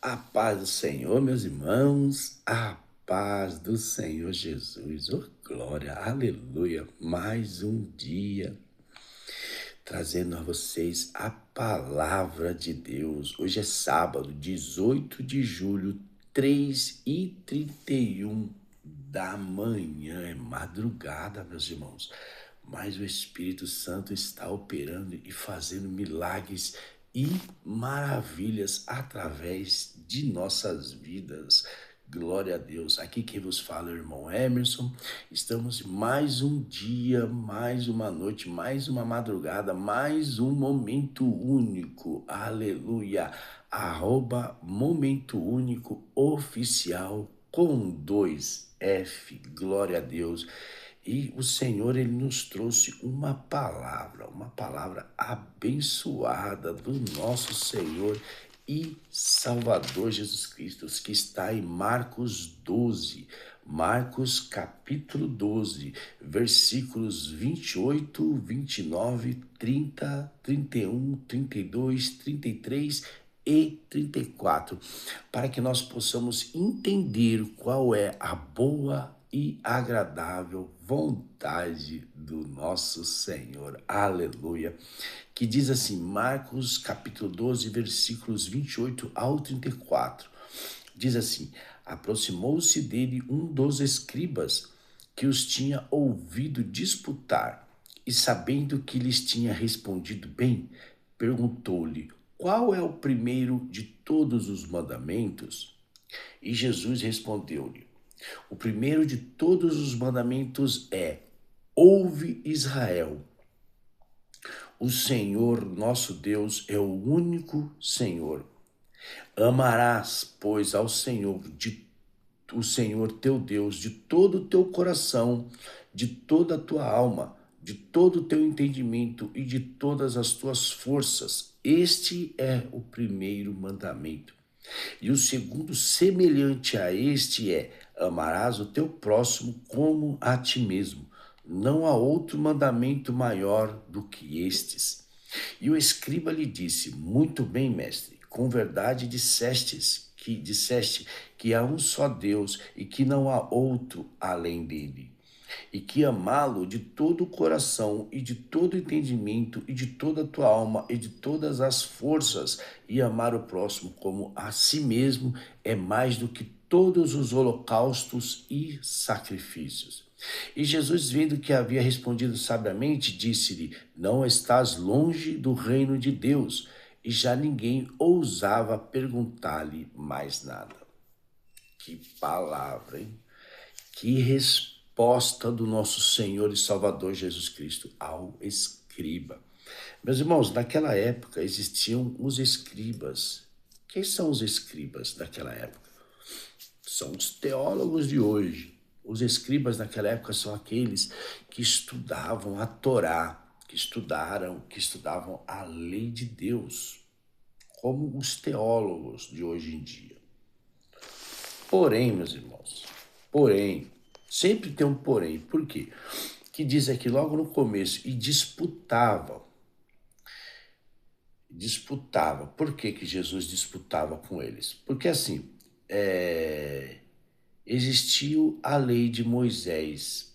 A paz do Senhor, meus irmãos, a paz do Senhor Jesus, oh glória, aleluia, mais um dia trazendo a vocês a palavra de Deus. Hoje é sábado, 18 de julho, 3h31 da manhã, é madrugada, meus irmãos, mas o Espírito Santo está operando e fazendo milagres e maravilhas através de nossas vidas. Glória a Deus. Aqui quem vos fala é o irmão Emerson. Estamos mais um dia, mais uma noite, mais uma madrugada, mais um momento único. Aleluia. @momento único oficial com 2F. Glória a Deus. E o Senhor, ele nos trouxe uma palavra abençoada do nosso Senhor e Salvador Jesus Cristo, que está em Marcos 12, Marcos capítulo 12, versículos 28, 29, 30, 31, 32, 33 e 34, para que nós possamos entender qual é a boa e agradável vontade do nosso Senhor. Aleluia. Que diz assim, Marcos capítulo 12, versículos 28 ao 34. Diz assim: aproximou-se dele um dos escribas que os tinha ouvido disputar, e sabendo que lhes tinha respondido bem, perguntou-lhe: qual é o primeiro de todos os mandamentos? E Jesus respondeu-lhe: o primeiro de todos os mandamentos é: ouve, Israel, o Senhor nosso Deus é o único Senhor. Amarás, pois, o Senhor teu Deus de todo o teu coração, de toda a tua alma, de todo o teu entendimento e de todas as tuas forças. Este é o primeiro mandamento. E o segundo, semelhante a este, é: amarás o teu próximo como a ti mesmo. Não há outro mandamento maior do que estes. E o escriba lhe disse: muito bem, mestre, com verdade disseste que há um só Deus e que não há outro além dele, e que amá-lo de todo o coração e de todo o entendimento e de toda a tua alma e de todas as forças, e amar o próximo como a si mesmo, é mais do que todos os holocaustos e sacrifícios. E Jesus, vendo que havia respondido sabiamente, disse-lhe: não estás longe do reino de Deus. E já ninguém ousava perguntar-lhe mais nada. Que palavra, hein? Que resposta do nosso Senhor e Salvador Jesus Cristo ao escriba. Meus irmãos, naquela época existiam os escribas. Quem são os escribas daquela época? São os teólogos de hoje. Os escribas naquela época são aqueles que estudavam a Torá, que estudavam a lei de Deus, como os teólogos de hoje em dia. Porém, meus irmãos, sempre tem um porém. Por quê? Que diz aqui logo no começo, e disputavam. Por que que Jesus disputava com eles? Porque assim, existiu a lei de Moisés,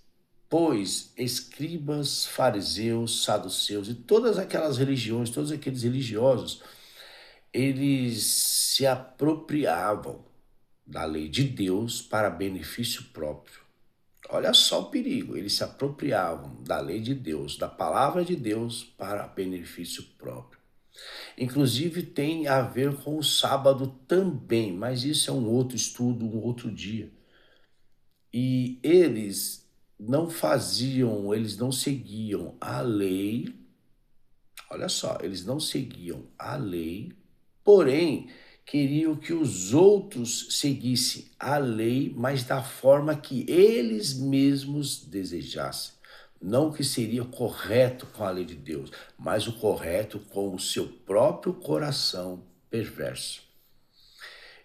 pois escribas, fariseus, saduceus e todas aquelas religiões, todos aqueles religiosos, eles se apropriavam da lei de Deus para benefício próprio. Olha só o perigo, eles se apropriavam da lei de Deus, da palavra de Deus para benefício próprio. Inclusive tem a ver com o sábado também, mas isso é um outro estudo, um outro dia. E eles não seguiam a lei, olha só, eles não seguiam a lei, porém queriam que os outros seguissem a lei, mas da forma que eles mesmos desejassem. Não o que seria correto com a lei de Deus, mas o correto com o seu próprio coração perverso.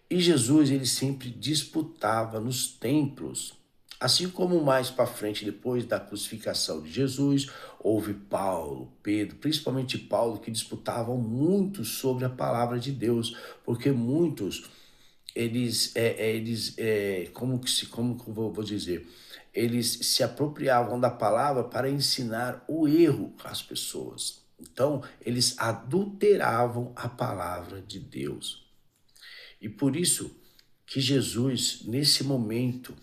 E Jesus, ele sempre disputava nos templos, assim como mais para frente, depois da crucificação de Jesus, houve Paulo, Pedro, principalmente Paulo, que disputavam muito sobre a palavra de Deus, porque muitos como que eu vou dizer? Eles se apropriavam da palavra para ensinar o erro às pessoas. Então, eles adulteravam a palavra de Deus. E por isso que Jesus, nesse momento,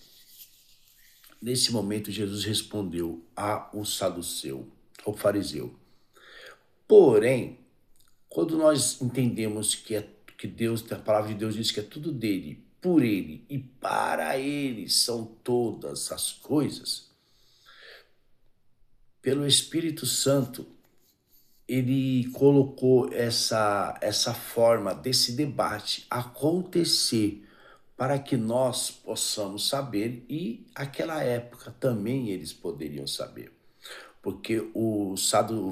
Jesus respondeu ao saduceu, ao fariseu. Porém, quando nós entendemos que Deus, a palavra de Deus diz que é tudo dele, por ele e para ele são todas as coisas, pelo Espírito Santo, ele colocou essa forma desse debate acontecer para que nós possamos saber e aquela época também eles poderiam saber. Porque o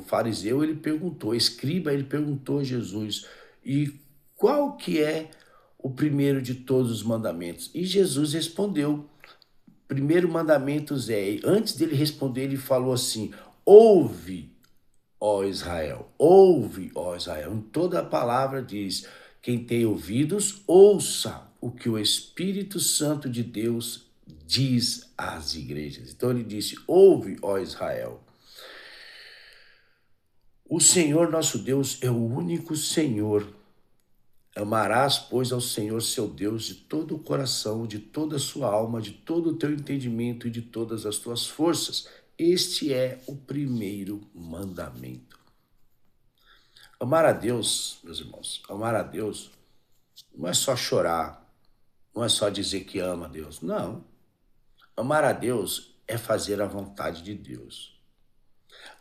fariseu, ele perguntou, o escriba, ele perguntou a Jesus, e qual que é o primeiro de todos os mandamentos? E Jesus respondeu, primeiro mandamento é, antes dele responder, ele falou assim, ouve, ó Israel, ouve, ó Israel. Em toda a palavra diz, quem tem ouvidos, ouça o que o Espírito Santo de Deus diz às igrejas. Então ele disse, ouve, ó Israel. O Senhor nosso Deus é o único Senhor. Amarás, pois, ao Senhor seu Deus de todo o coração, de toda a sua alma, de todo o teu entendimento e de todas as tuas forças. Este é o primeiro mandamento. Amar a Deus, meus irmãos, amar a Deus não é só chorar, não é só dizer que ama a Deus. Não. Amar a Deus é fazer a vontade de Deus.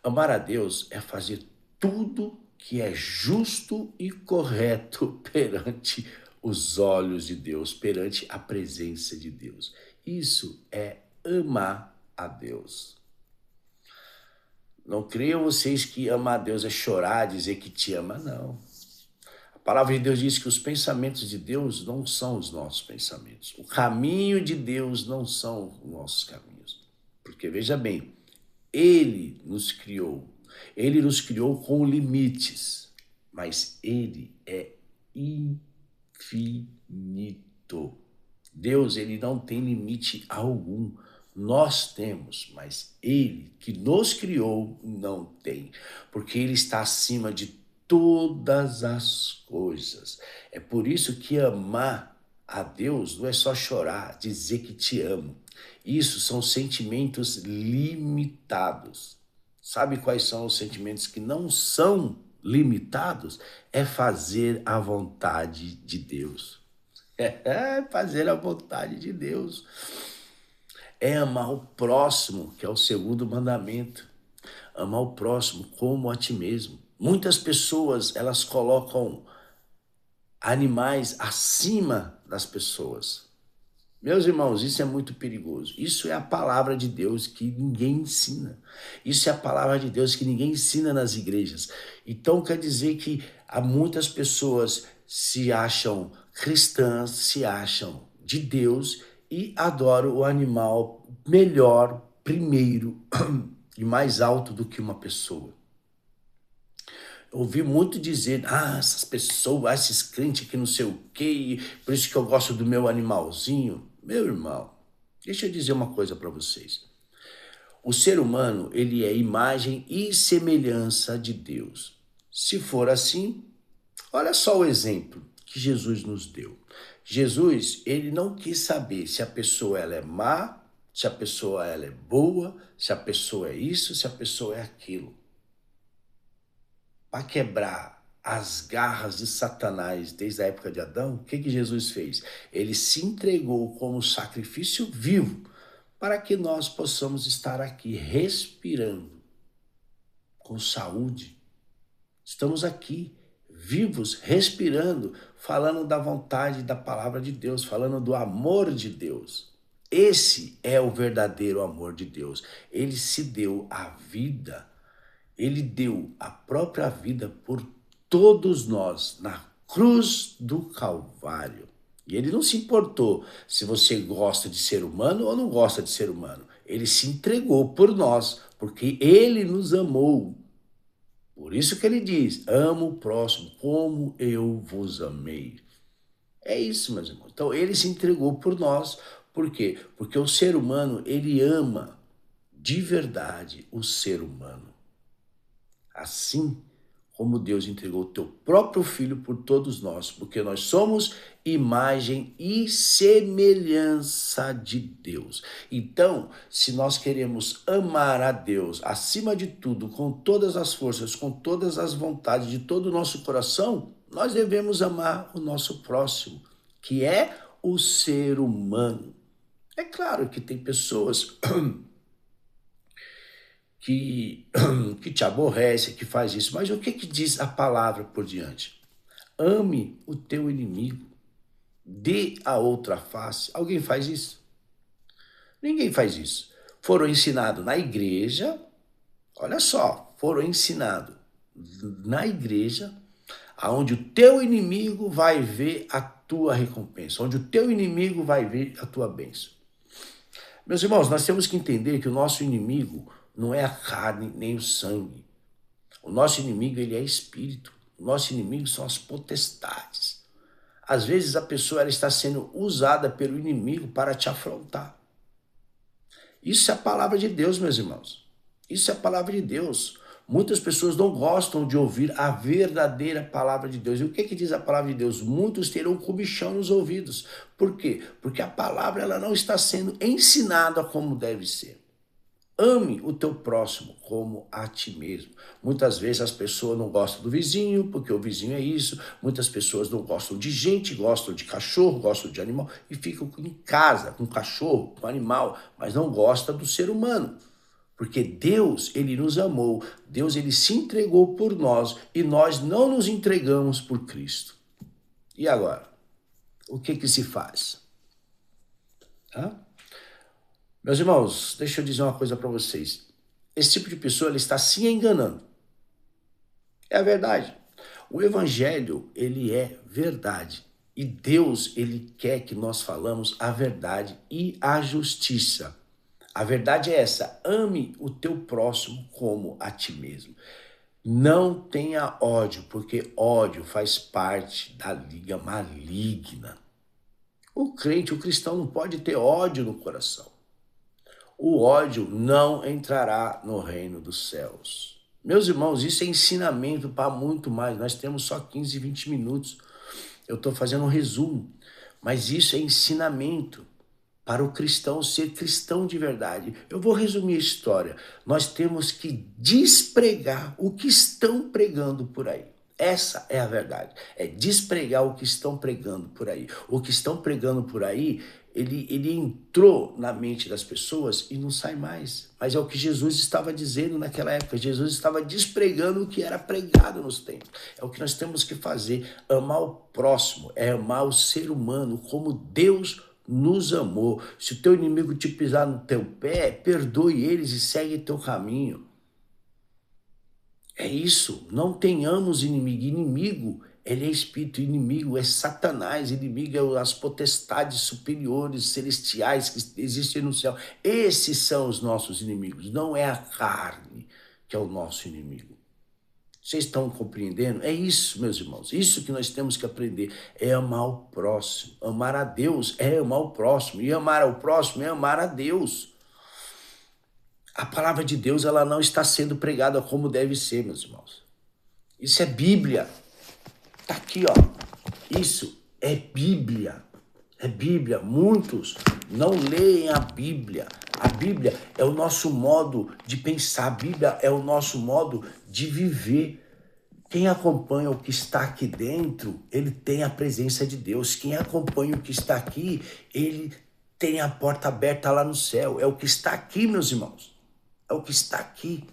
Amar a Deus é fazer tudo que é justo e correto perante os olhos de Deus, perante a presença de Deus. Isso é amar a Deus. Não creiam vocês que amar a Deus é chorar, dizer que te ama, não. A palavra de Deus diz que os pensamentos de Deus não são os nossos pensamentos. O caminho de Deus não são os nossos caminhos. Porque, veja bem, Ele nos criou com limites, mas ele é infinito. Deus, ele não tem limite algum. Nós temos, mas ele que nos criou não tem, porque ele está acima de todas as coisas. É por isso que amar a Deus não é só chorar, dizer que te amo. Isso são sentimentos limitados. Sabe quais são os sentimentos que não são limitados? É fazer a vontade de Deus. É fazer a vontade de Deus. É amar o próximo, que é o segundo mandamento. Amar o próximo como a ti mesmo. Muitas pessoas, elas colocam animais acima das pessoas. Meus irmãos, isso é muito perigoso. Isso é a palavra de Deus que ninguém ensina. Isso é a palavra de Deus que ninguém ensina nas igrejas. Então quer dizer que há muitas pessoas se acham cristãs, se acham de Deus e adoram o animal melhor, primeiro e mais alto do que uma pessoa. Eu ouvi muito dizer, essas pessoas, esses crentes que não sei o quê, por isso que eu gosto do meu animalzinho. Meu irmão, deixa eu dizer uma coisa para vocês. O ser humano, ele é imagem e semelhança de Deus. Se for assim, olha só o exemplo que Jesus nos deu. Jesus, ele não quis saber se a pessoa ela é má, se a pessoa ela é boa, se a pessoa é isso, se a pessoa é aquilo. Para quebrar as garras de Satanás desde a época de Adão, o que Jesus fez? Ele se entregou como sacrifício vivo para que nós possamos estar aqui respirando com saúde. Estamos aqui vivos, respirando, falando da vontade da palavra de Deus, falando do amor de Deus. Esse é o verdadeiro amor de Deus. Ele se deu a vida. Ele deu a própria vida por todos nós na cruz do Calvário. E ele não se importou se você gosta de ser humano ou não gosta de ser humano. Ele se entregou por nós, porque ele nos amou. Por isso que ele diz, amo o próximo como eu vos amei. É isso, meus irmãos. Então, ele se entregou por nós. Por quê? Porque o ser humano, ele ama de verdade o ser humano. Assim como Deus entregou o teu próprio filho por todos nós, porque nós somos imagem e semelhança de Deus. Então, se nós queremos amar a Deus acima de tudo, com todas as forças, com todas as vontades de todo o nosso coração, nós devemos amar o nosso próximo, que é o ser humano. É claro que tem pessoas que, que te aborrece, que faz isso. Mas o que, que diz a palavra por diante? Ame o teu inimigo, dê a outra face. Alguém faz isso? Ninguém faz isso. Foram ensinados na igreja, olha só, foram ensinados na igreja, aonde o teu inimigo vai ver a tua recompensa, onde o teu inimigo vai ver a tua bênção. Meus irmãos, nós temos que entender que o nosso inimigo não é a carne nem o sangue. O nosso inimigo, ele é espírito. O nosso inimigo são as potestades. Às vezes a pessoa ela está sendo usada pelo inimigo para te afrontar. Isso é a palavra de Deus, meus irmãos. Isso é a palavra de Deus. Muitas pessoas não gostam de ouvir a verdadeira palavra de Deus. E o que diz a palavra de Deus? Muitos terão comichão nos ouvidos. Por quê? Porque a palavra ela não está sendo ensinada como deve ser. Ame o teu próximo como a ti mesmo. Muitas vezes as pessoas não gostam do vizinho, porque o vizinho é isso. Muitas pessoas não gostam de gente, gostam de cachorro, gostam de animal e ficam em casa com cachorro, com animal, mas não gostam do ser humano. Porque Deus, ele nos amou, Deus, ele se entregou por nós e nós não nos entregamos por Cristo. E agora? O que se faz? Hã? Meus irmãos, deixa eu dizer uma coisa para vocês. Esse tipo de pessoa, ele está se enganando. É a verdade. O evangelho, ele é verdade. E Deus, ele quer que nós falamos a verdade e a justiça. A verdade é essa: ame o teu próximo como a ti mesmo. Não tenha ódio, porque ódio faz parte da liga maligna. O crente, o cristão não pode ter ódio no coração. O ódio não entrará no reino dos céus. Meus irmãos, isso é ensinamento para muito mais. Nós temos só 15, 20 minutos. Eu estou fazendo um resumo. Mas isso é ensinamento para o cristão ser cristão de verdade. Eu vou resumir a história. Nós temos que despregar o que estão pregando por aí. Essa é a verdade. É despregar o que estão pregando por aí. O que estão pregando por aí, ele entrou na mente das pessoas e não sai mais. Mas é o que Jesus estava dizendo naquela época. Jesus estava despregando o que era pregado nos tempos. É o que nós temos que fazer. Amar o próximo, é amar o ser humano como Deus nos amou. Se o teu inimigo te pisar no teu pé, perdoe eles e segue teu caminho. É isso, não tenhamos inimigo. Inimigo, ele é espírito, inimigo é Satanás, inimigo é as potestades superiores, celestiais que existem no céu. Esses são os nossos inimigos, não é a carne que é o nosso inimigo. Vocês estão compreendendo? É isso, meus irmãos, isso que nós temos que aprender, é amar o próximo. Amar a Deus é amar o próximo, e amar ao próximo é amar a Deus. A palavra de Deus, ela não está sendo pregada como deve ser, meus irmãos. Isso é Bíblia. Tá aqui, ó. Isso é Bíblia. É Bíblia. Muitos não leem a Bíblia. A Bíblia é o nosso modo de pensar. A Bíblia é o nosso modo de viver. Quem acompanha o que está aqui dentro, ele tem a presença de Deus. Quem acompanha o que está aqui, ele tem a porta aberta lá no céu. É o que está aqui, meus irmãos. É o que está aqui.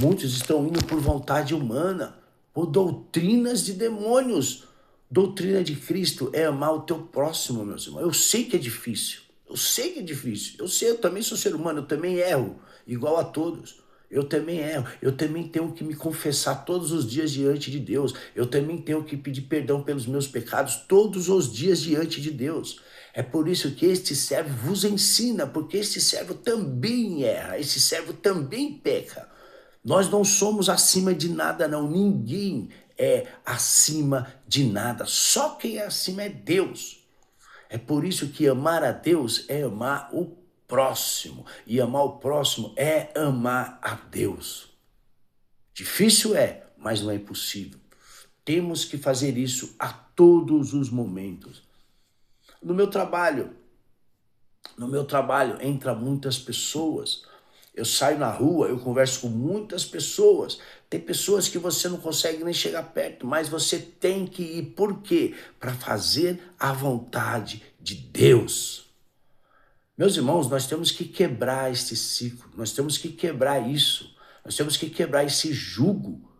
Muitos estão indo por vontade humana, por doutrinas de demônios. Doutrina de Cristo é amar o teu próximo, meus irmãos. Eu sei que é difícil. Eu sei que é difícil. Eu sei, eu também sou ser humano, eu também erro, igual a todos. Eu também erro. Eu também tenho que me confessar todos os dias diante de Deus. Eu também tenho que pedir perdão pelos meus pecados todos os dias diante de Deus. É por isso que este servo vos ensina, porque este servo também erra, este servo também peca. Nós não somos acima de nada, não. Ninguém é acima de nada. Só quem é acima é Deus. É por isso que amar a Deus é amar o próximo. E amar o próximo é amar a Deus. Difícil é, mas não é impossível. Temos que fazer isso a todos os momentos. No meu trabalho entra muitas pessoas. Eu saio na rua, eu converso com muitas pessoas. Tem pessoas que você não consegue nem chegar perto, mas você tem que ir. Por quê? Para fazer a vontade de Deus. Meus irmãos, nós temos que quebrar este ciclo. Nós temos que quebrar isso. Nós temos que quebrar esse jugo.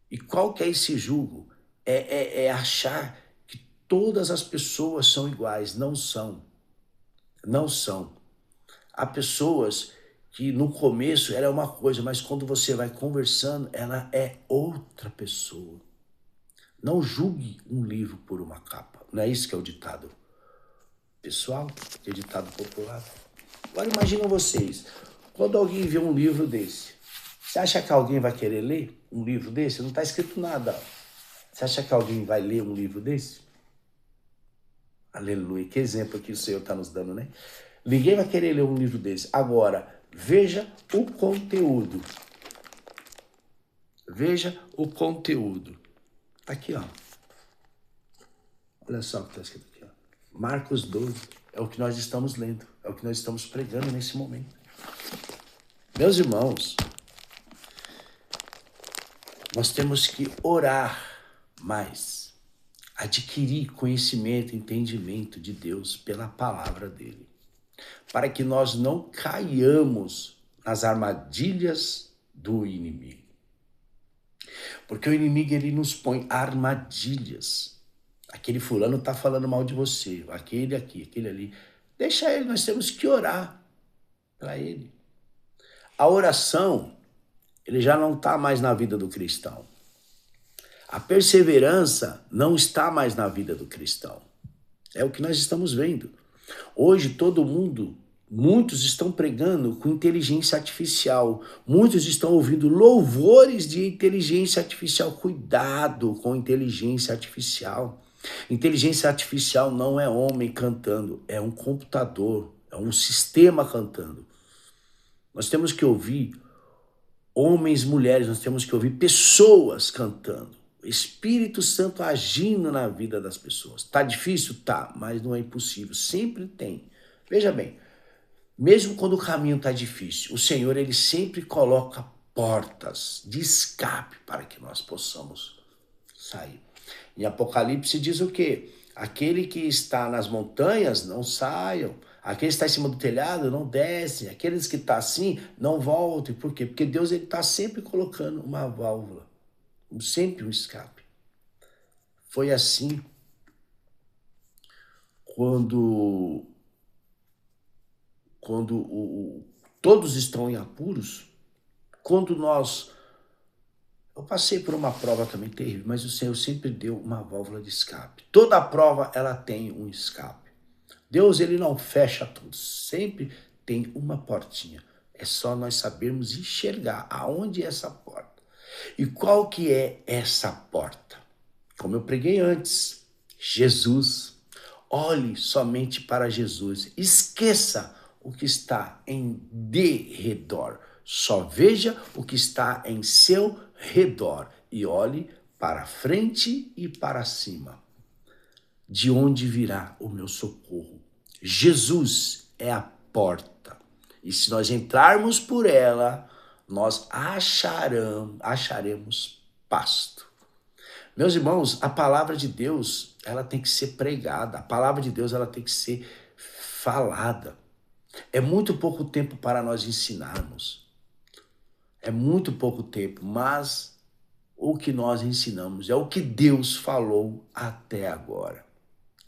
E qual que é esse jugo? É achar que todas as pessoas são iguais. Não são. Não são. Há pessoas que no começo ela é uma coisa, mas quando você vai conversando, ela é outra pessoa. Não julgue um livro por uma capa. Não é isso que é o ditado pessoal, que é o ditado popular. Agora imaginam vocês, quando alguém vê um livro desse, você acha que alguém vai querer ler um livro desse? Não está escrito nada. Você acha que alguém vai ler um livro desse? Aleluia, que exemplo que o Senhor está nos dando, né? Ninguém vai querer ler um livro desse. Agora, veja o conteúdo. Veja o conteúdo. Tá aqui, ó. Olha só o que está escrito aqui, ó. Marcos 12. É o que nós estamos lendo. É o que nós estamos pregando nesse momento. Meus irmãos, nós temos que orar mais. Adquirir conhecimento, entendimento de Deus pela palavra dele. Para que nós não caiamos nas armadilhas do inimigo. Porque o inimigo, ele nos põe armadilhas. Aquele fulano está falando mal de você, aquele aqui, aquele ali. Deixa ele, nós temos que orar para ele. A oração, ele já não está mais na vida do cristão. A perseverança não está mais na vida do cristão. É o que nós estamos vendo. Hoje todo mundo, muitos estão pregando com inteligência artificial. Muitos estão ouvindo louvores de inteligência artificial. Cuidado com inteligência artificial. Inteligência artificial não é homem cantando, é um computador, é um sistema cantando. Nós temos que ouvir homens, mulheres, nós temos que ouvir pessoas cantando. O Espírito Santo agindo na vida das pessoas. Tá difícil? Tá, mas não é impossível. Sempre tem. Veja bem, mesmo quando o caminho tá difícil, o Senhor, ele sempre coloca portas de escape para que nós possamos sair. Em Apocalipse diz o quê? Aquele que está nas montanhas, não saiam. Aqueles que estão em cima do telhado, não descem. Aqueles que estão assim, não voltem. Por quê? Porque Deus está sempre colocando uma válvula. Sempre um escape. Foi assim quando todos estão em apuros, quando eu passei por uma prova também terrível, mas o Senhor sempre deu uma válvula de escape. Toda prova, ela tem um escape. Deus, ele não fecha tudo, sempre tem uma portinha. É só nós sabermos enxergar aonde é essa porta. E qual que é essa porta? Como eu preguei antes, Jesus. Olhe somente para Jesus. Esqueça o que está em derredor. Só veja o que está em seu redor. E olhe para frente e para cima. De onde virá o meu socorro? Jesus é a porta. E se nós entrarmos por ela, nós acharemos pasto. Meus irmãos, a palavra de Deus, ela tem que ser pregada. A palavra de Deus, ela tem que ser falada. É muito pouco tempo para nós ensinarmos. É muito pouco tempo, mas o que nós ensinamos é o que Deus falou até agora.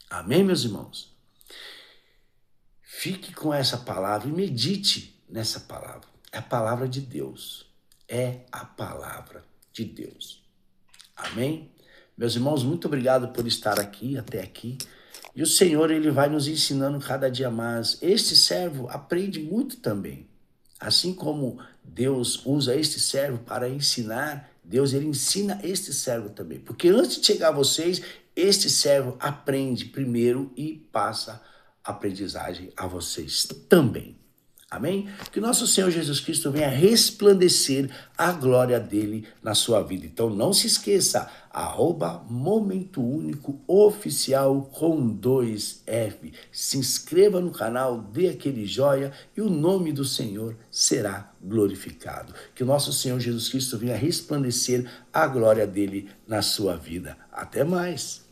Amém, meus irmãos? Fique com essa palavra e medite nessa palavra. É a palavra de Deus. É a palavra de Deus. Amém? Meus irmãos, muito obrigado por estar aqui, até aqui. E o Senhor, ele vai nos ensinando cada dia mais. Este servo aprende muito também. Assim como Deus usa este servo para ensinar, Deus, ele ensina este servo também. Porque antes de chegar a vocês, este servo aprende primeiro e passa a aprendizagem a vocês também. Amém? Que nosso Senhor Jesus Cristo venha resplandecer a glória dele na sua vida. Então não se esqueça, @Momento Único Oficial com 2F. Se inscreva no canal, dê aquele joia e o nome do Senhor será glorificado. Que o nosso Senhor Jesus Cristo venha resplandecer a glória dele na sua vida. Até mais!